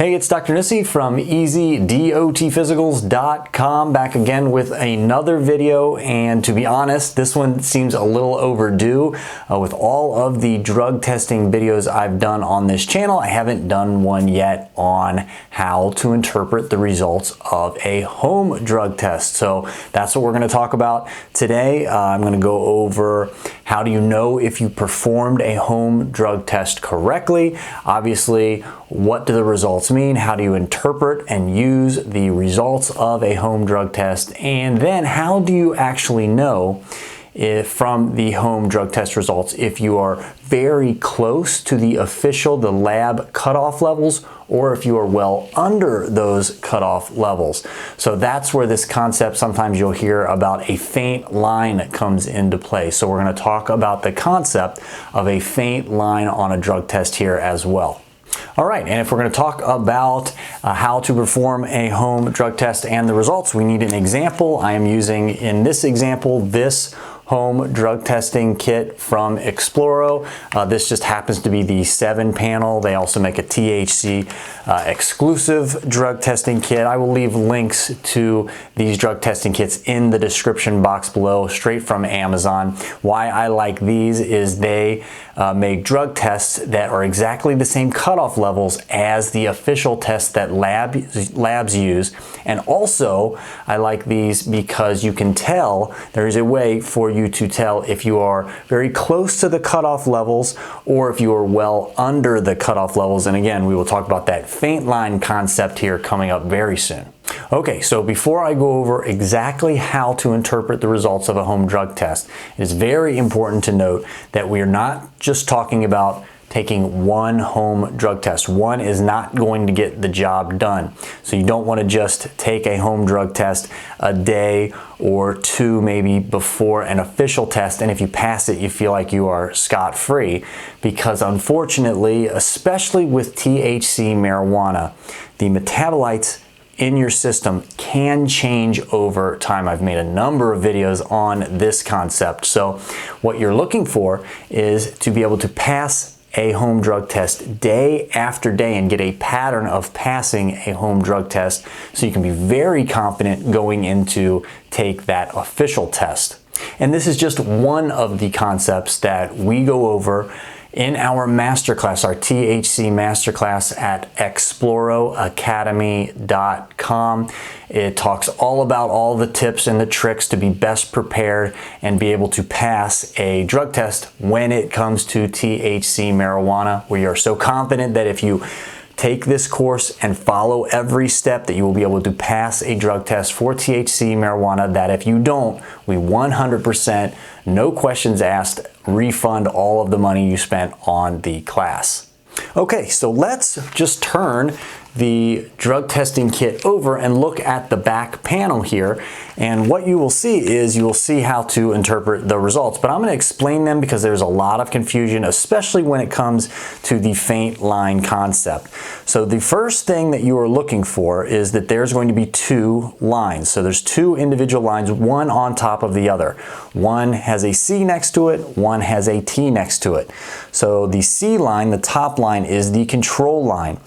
Hey, it's Dr. Nuesse from EasyDOTphysicals.com, back again with another video, and to be honest, this one seems a little overdue. With all of the drug testing videos I've done on this channel, I haven't done one yet on how to interpret the results of a home drug test. So that's what we're going to talk about today. I'm going to go over how do you know if you performed a home drug test correctly. Obviously, what do the results mean? How do you interpret and use the results of a home drug test? And then how do you actually know if from the home drug test results if you are very close to the lab cutoff levels, or if you are well under those cutoff levels? So that's where this concept, sometimes you'll hear about a faint line that comes into play. So we're going to talk about the concept of a faint line on a drug test here as well. All right, and if we're going to talk about how to perform a home drug test and the results, we need an example. I am using, in this example, this home drug testing kit from Exploro. This just happens to be the 7 panel. They also make a THC exclusive drug testing kit. I will leave links to these drug testing kits in the description box below, straight from Amazon. Why I like these is they make drug tests that are exactly the same cutoff levels as the official tests that labs use. And also, I like these because you can tell, there is a way for you to tell if you are very close to the cutoff levels or if you are well under the cutoff levels. And again, we will talk about that faint line concept here coming up very soon. Okay, so before I go over exactly how to interpret the results of a home drug test, it is very important to note that we are not just talking about taking one home drug test. One is not going to get the job done. So you don't want to just take a home drug test a day or two maybe before an official test, and if you pass it, you feel like you are scot-free, because unfortunately, especially with THC marijuana, the metabolites in your system can change over time. I've made a number of videos on this concept. So what you're looking for is to be able to pass a home drug test day after day and get a pattern of passing a home drug test, so you can be very confident going into take that official test. And this is just one of the concepts that we go over in our masterclass, our THC masterclass at exploroacademy.com. It talks all about all the tips and the tricks to be best prepared and be able to pass a drug test when it comes to THC marijuana. We are so confident that if you take this course and follow every step, that you will be able to pass a drug test for THC marijuana, that if you don't, we 100%, no questions asked, refund all of the money you spent on the class. Okay, so let's just turn the drug testing kit over and look at the back panel here, and what you will see is you will see how to interpret the results, but I'm going to explain them because there's a lot of confusion, especially when it comes to the faint line concept. So the first thing that you are looking for is that there's going to be 2 lines. So there's 2 individual lines, one on top of the other. One has a C next to it, one has a T next to it. So the C line, the top line, is the control line.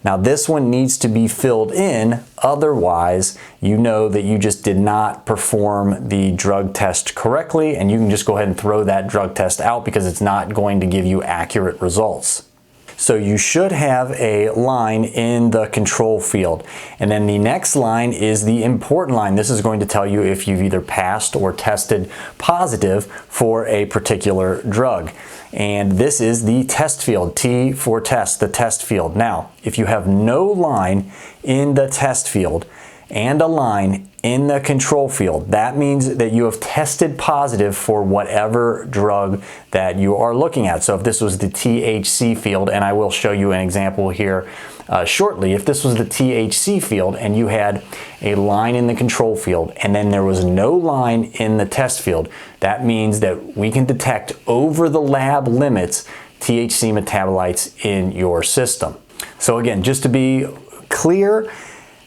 Now this one needs to be filled in, otherwise you know that you just did not perform the drug test correctly, and you can just go ahead and throw that drug test out because it's not going to give you accurate results. So you should have a line in the control field. And then the next line is the important line. This is going to tell you if you've either passed or tested positive for a particular drug. And this is the test field, T for test, the test field. Now, if you have no line in the test field and a line in the control field, that means that you have tested positive for whatever drug that you are looking at. So if this was the THC field, and I will show you an example here shortly, if this was the THC field and you had a line in the control field and then there was no line in the test field, that means that we can detect over the lab limits THC metabolites in your system. So again, just to be clear,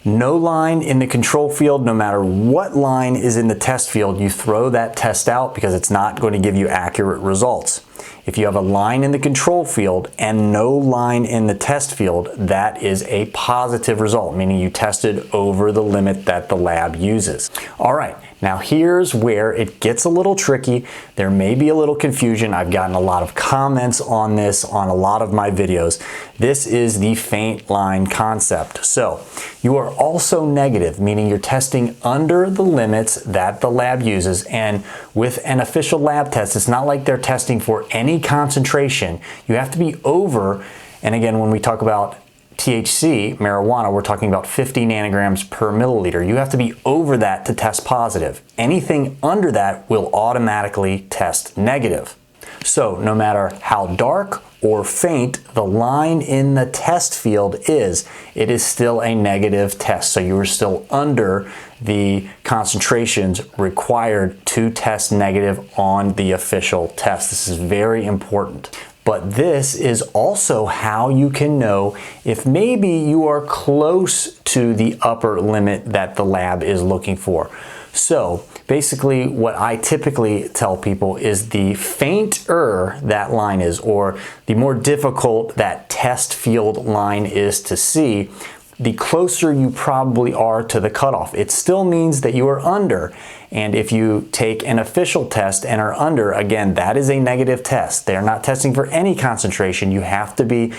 no line in the control field, no matter what line is in the test field, you throw that test out because it's not going to give you accurate results. If you have a line in the control field and no line in the test field, that is a positive result, meaning you tested over the limit that the lab uses. All right, now here's where it gets a little tricky. There may be a little confusion. I've gotten a lot of comments on this on a lot of my videos. This is the faint line concept. So you are also negative, meaning you're testing under the limits that the lab uses. And with an official lab test, it's not like they're testing for any concentration. You have to be over, and again, when we talk about THC, marijuana, we're talking about 50 nanograms per milliliter. You have to be over that to test positive. Anything under that will automatically test negative. So no matter how dark or faint the line in the test field is, it is still a negative test. So you are still under the concentrations required to test negative on the official test. This is very important. But this is also how you can know if maybe you are close to the upper limit that the lab is looking for. So basically what I typically tell people is the fainter that line is, or the more difficult that test field line is to see, the closer you probably are to the cutoff. It still means that you are under. And if you take an official test and are under, again, that is a negative test. They're not testing for any concentration. You have to be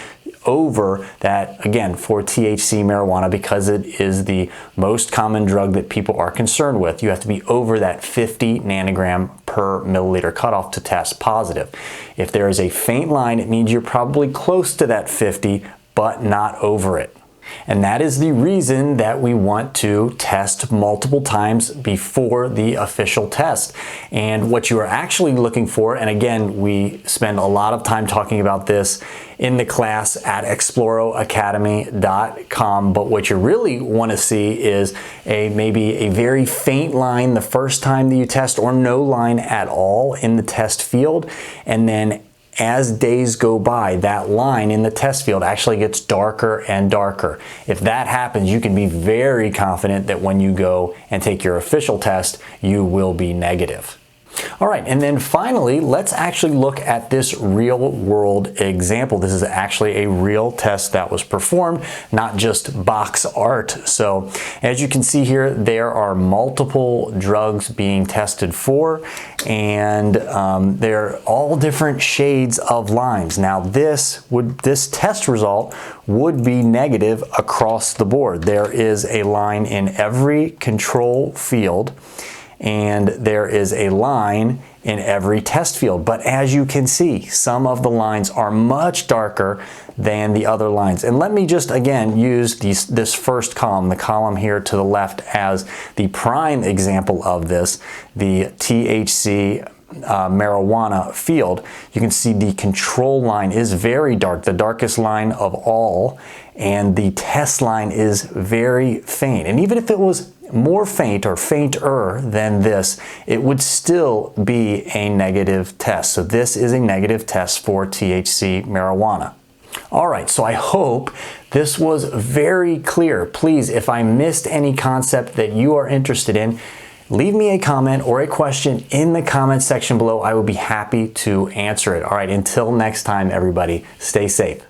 over that, again, for THC marijuana, because it is the most common drug that people are concerned with. You have to be over that 50 nanogram per milliliter cutoff to test positive. If there is a faint line, it means you're probably close to that 50, but not over it. And that is the reason that we want to test multiple times before the official test. And what you are actually looking for, and again, we spend a lot of time talking about this in the class at exploroacademy.com, but what you really want to see is maybe a very faint line the first time that you test, or no line at all in the test field. And then as days go by, that line in the test field actually gets darker and darker. If that happens, you can be very confident that when you go and take your official test, you will be negative. All right, and then finally, let's actually look at this real world example. This is actually a real test that was performed, not just box art. So as you can see here, there are multiple drugs being tested for, and they're all different shades of lines. Now this test result would be negative across the board. There is a line in every control field, and there is a line in every test field. But as you can see, some of the lines are much darker than the other lines. And let me just again use this first column, the column here to the left, as the prime example of this, the THC marijuana field. You can see the control line is very dark, the darkest line of all, and the test line is very faint. And even if it was more faint or fainter than this, it would still be a negative test. So this is a negative test for THC marijuana. All right, so I hope this was very clear. Please, if I missed any concept that you are interested in, leave me a comment or a question in the comment section below. I will be happy to answer it. All right, until next time, everybody, stay safe.